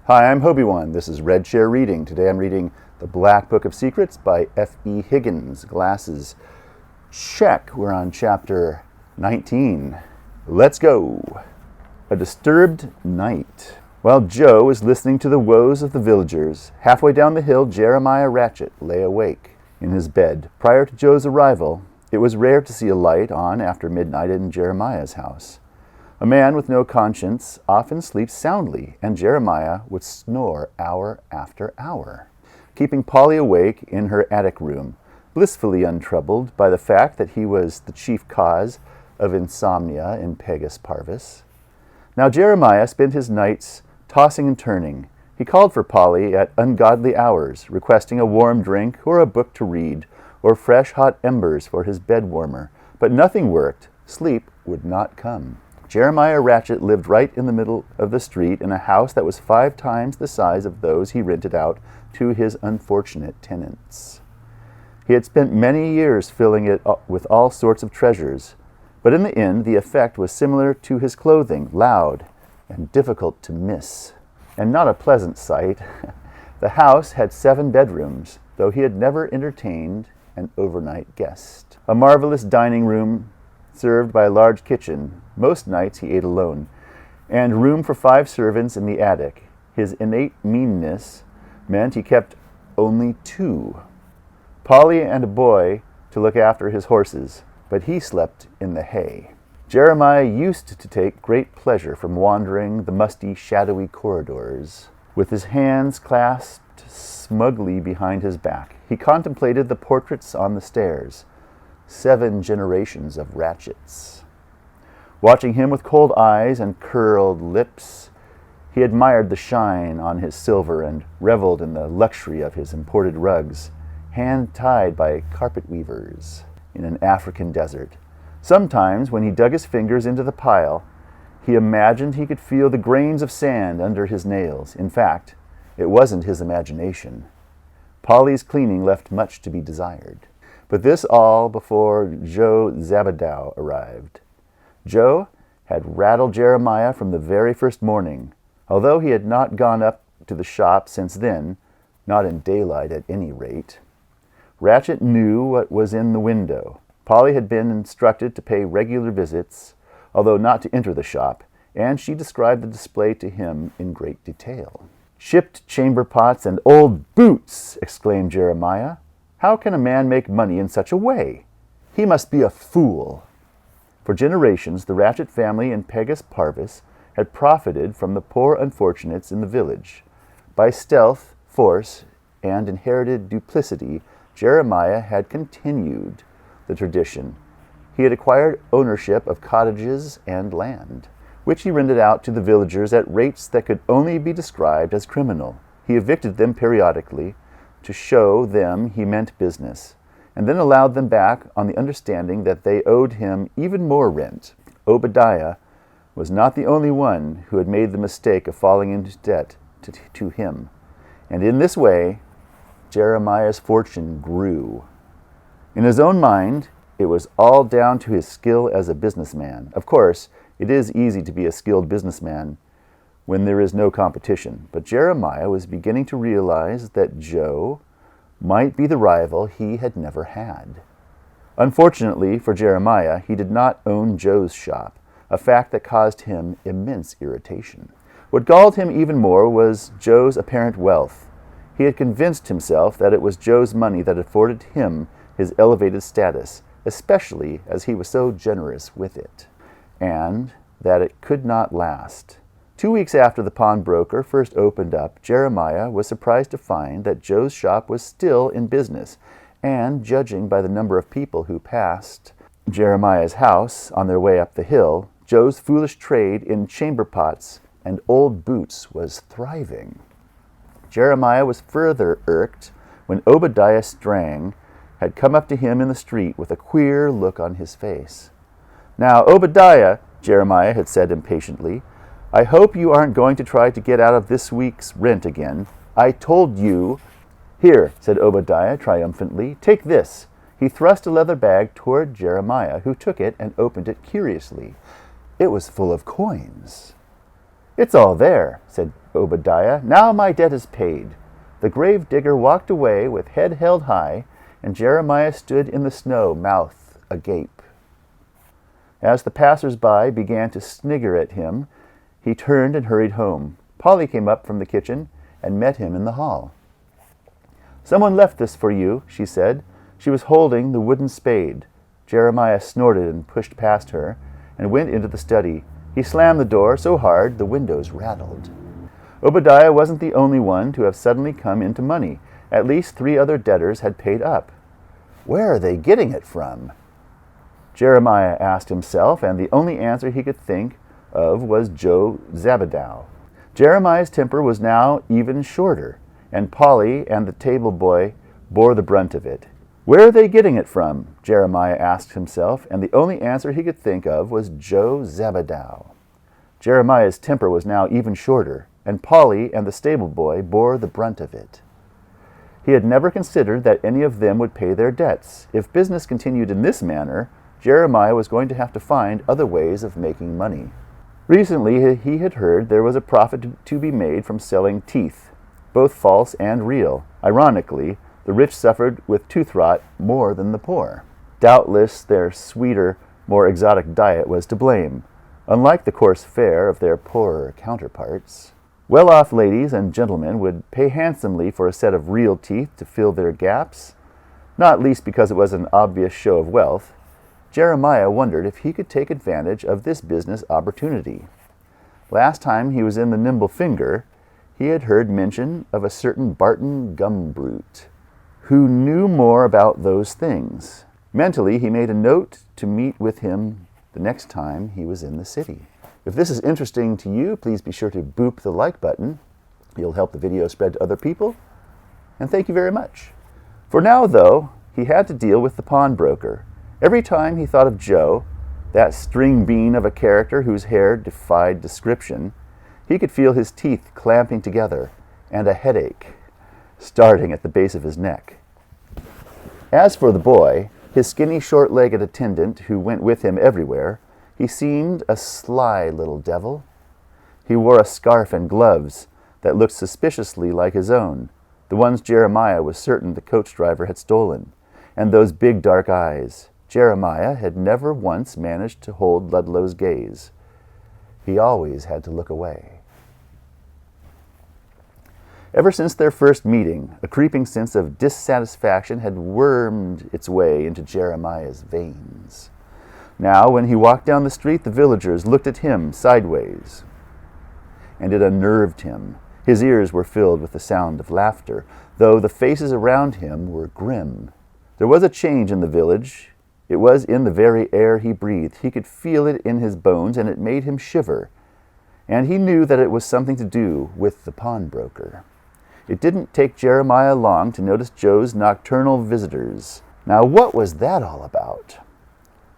Hi, I'm Hobie-Wan. This is Red Chair Reading. Today I'm reading The Black Book of Secrets by F.E. Higgins. Glasses. Check. We're on chapter 19. Let's go. A disturbed night. While Joe was listening to the woes of the villagers, halfway down the hill, Jeremiah Ratchet lay awake in his bed. Prior to Joe's arrival, it was rare to see a light on after midnight in Jeremiah's house. A man with no conscience often sleeps soundly, and Jeremiah would snore hour after hour, keeping Polly awake in her attic room, blissfully untroubled by the fact that he was the chief cause of insomnia in Pagus Parvus. Now Jeremiah spent his nights tossing and turning. He called for Polly at ungodly hours, requesting a warm drink or a book to read, or fresh hot embers for his bed warmer. But nothing worked. Sleep would not come. Jeremiah Ratchet lived right in the middle of the street in a house that was 5 times the size of those he rented out to his unfortunate tenants. He had spent many years filling it with all sorts of treasures, but in the end the effect was similar to his clothing, loud and difficult to miss, and not a pleasant sight. The house had 7 bedrooms, though he had never entertained an overnight guest. A marvelous dining room served by a large kitchen. Most nights he ate alone, and room for 5 servants in the attic. His innate meanness meant he kept only 2. Polly and a boy to look after his horses, but he slept in the hay. Jeremiah used to take great pleasure from wandering the musty, shadowy corridors. With his hands clasped smugly behind his back, he contemplated the portraits on the stairs. 7 generations of Ratchets. Watching him with cold eyes and curled lips, he admired the shine on his silver and reveled in the luxury of his imported rugs, hand-tied by carpet weavers in an African desert. Sometimes, when he dug his fingers into the pile, he imagined he could feel the grains of sand under his nails. In fact, it wasn't his imagination. Polly's cleaning left much to be desired. But this all before Joe Zabadow arrived. Joe had rattled Jeremiah from the very first morning, although he had not gone up to the shop since then, not in daylight at any rate. Ratchet knew what was in the window. Polly had been instructed to pay regular visits, although not to enter the shop, and she described the display to him in great detail. "Shipped chamber pots and old boots!" exclaimed Jeremiah. "How can a man make money in such a way? He must be a fool." For generations, the Ratchet family in Pagus Parvus had profited from the poor unfortunates in the village. By stealth, force, and inherited duplicity, Jeremiah had continued the tradition. He had acquired ownership of cottages and land, which he rented out to the villagers at rates that could only be described as criminal. He evicted them periodically, to show them he meant business, and then allowed them back on the understanding that they owed him even more rent. Obadiah was not the only one who had made the mistake of falling into debt to him, and in this way Jeremiah's fortune grew. In his own mind, it was all down to his skill as a businessman. Of course, it is easy to be a skilled businessman when there is no competition, but Jeremiah was beginning to realize that Joe might be the rival he had never had. Unfortunately for Jeremiah, he did not own Joe's shop, a fact that caused him immense irritation. What galled him even more was Joe's apparent wealth. He had convinced himself that it was Joe's money that afforded him his elevated status, especially as he was so generous with it, and that it could not last. 2 weeks after the pawnbroker first opened up, Jeremiah was surprised to find that Joe's shop was still in business, and judging by the number of people who passed Jeremiah's house on their way up the hill, Joe's foolish trade in chamber pots and old boots was thriving. Jeremiah was further irked when Obadiah Strang had come up to him in the street with a queer look on his face. "Now, Obadiah," Jeremiah had said impatiently, "I hope you aren't going to try to get out of this week's rent again. I told you—" "Here," said Obadiah triumphantly, "take this." He thrust a leather bag toward Jeremiah, who took it and opened it curiously. It was full of coins. "It's all there," said Obadiah. "Now my debt is paid." The grave digger walked away with head held high, and Jeremiah stood in the snow, mouth agape. As the passers-by began to snigger at him, he turned and hurried home. Polly came up from the kitchen and met him in the hall. "Someone left this for you," she said. She was holding the wooden spade. Jeremiah snorted and pushed past her and went into the study. He slammed the door so hard the windows rattled. Obadiah wasn't the only one to have suddenly come into money. At least 3 other debtors had paid up. Where are they getting it from? Jeremiah asked himself, and the only answer he could think of was Joe Zabadow. Jeremiah's temper was now even shorter, and Polly and the table boy bore the brunt of it. Where are they getting it from? Jeremiah asked himself, and the only answer he could think of was Joe Zabadow. Jeremiah's temper was now even shorter, and Polly and the stable boy bore the brunt of it. He had never considered that any of them would pay their debts. If business continued in this manner, Jeremiah was going to have to find other ways of making money. Recently, he had heard there was a profit to be made from selling teeth, both false and real. Ironically, the rich suffered with tooth rot more than the poor. Doubtless, their sweeter, more exotic diet was to blame, unlike the coarse fare of their poorer counterparts. Well-off ladies and gentlemen would pay handsomely for a set of real teeth to fill their gaps, not least because it was an obvious show of wealth. Jeremiah wondered if he could take advantage of this business opportunity. Last time he was in the Nimble Finger, he had heard mention of a certain Barton Gumbrute, who knew more about those things. Mentally, he made a note to meet with him the next time he was in the city. If this is interesting to you, please be sure to boop the like button. You'll help the video spread to other people. And thank you very much. For now, though, he had to deal with the pawnbroker. Every time he thought of Joe, that string bean of a character whose hair defied description, he could feel his teeth clamping together and a headache starting at the base of his neck. As for the boy, his skinny, short-legged attendant who went with him everywhere, he seemed a sly little devil. He wore a scarf and gloves that looked suspiciously like his own, the ones Jeremiah was certain the coach driver had stolen, and those big dark eyes. Jeremiah had never once managed to hold Ludlow's gaze. He always had to look away. Ever since their first meeting, a creeping sense of dissatisfaction had wormed its way into Jeremiah's veins. Now, when he walked down the street, the villagers looked at him sideways, and it unnerved him. His ears were filled with the sound of laughter, though the faces around him were grim. There was a change in the village. It was in the very air he breathed. He could feel it in his bones, and it made him shiver. And he knew that it was something to do with the pawnbroker. It didn't take Jeremiah long to notice Joe's nocturnal visitors. Now, what was that all about?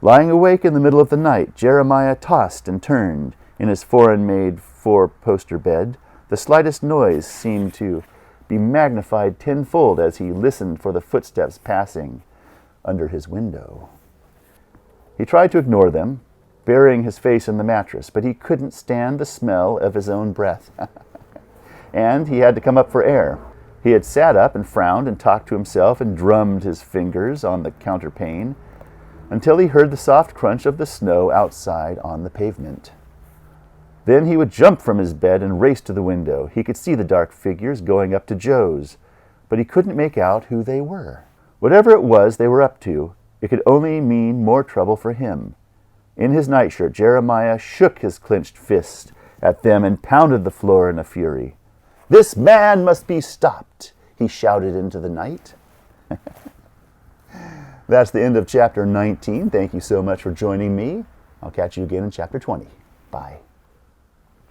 Lying awake in the middle of the night, Jeremiah tossed and turned in his foreign-made 4-poster bed. The slightest noise seemed to be magnified tenfold as he listened for the footsteps passing under his window. He tried to ignore them, burying his face in the mattress, but he couldn't stand the smell of his own breath. And he had to come up for air. He had sat up and frowned and talked to himself and drummed his fingers on the counterpane until he heard the soft crunch of the snow outside on the pavement. Then he would jump from his bed and race to the window. He could see the dark figures going up to Joe's, but he couldn't make out who they were. Whatever it was they were up to, it could only mean more trouble for him. In his nightshirt, Jeremiah shook his clenched fist at them and pounded the floor in a fury. "This man must be stopped," he shouted into the night. That's the end of chapter 19. Thank you so much for joining me. I'll catch you again in chapter 20. Bye.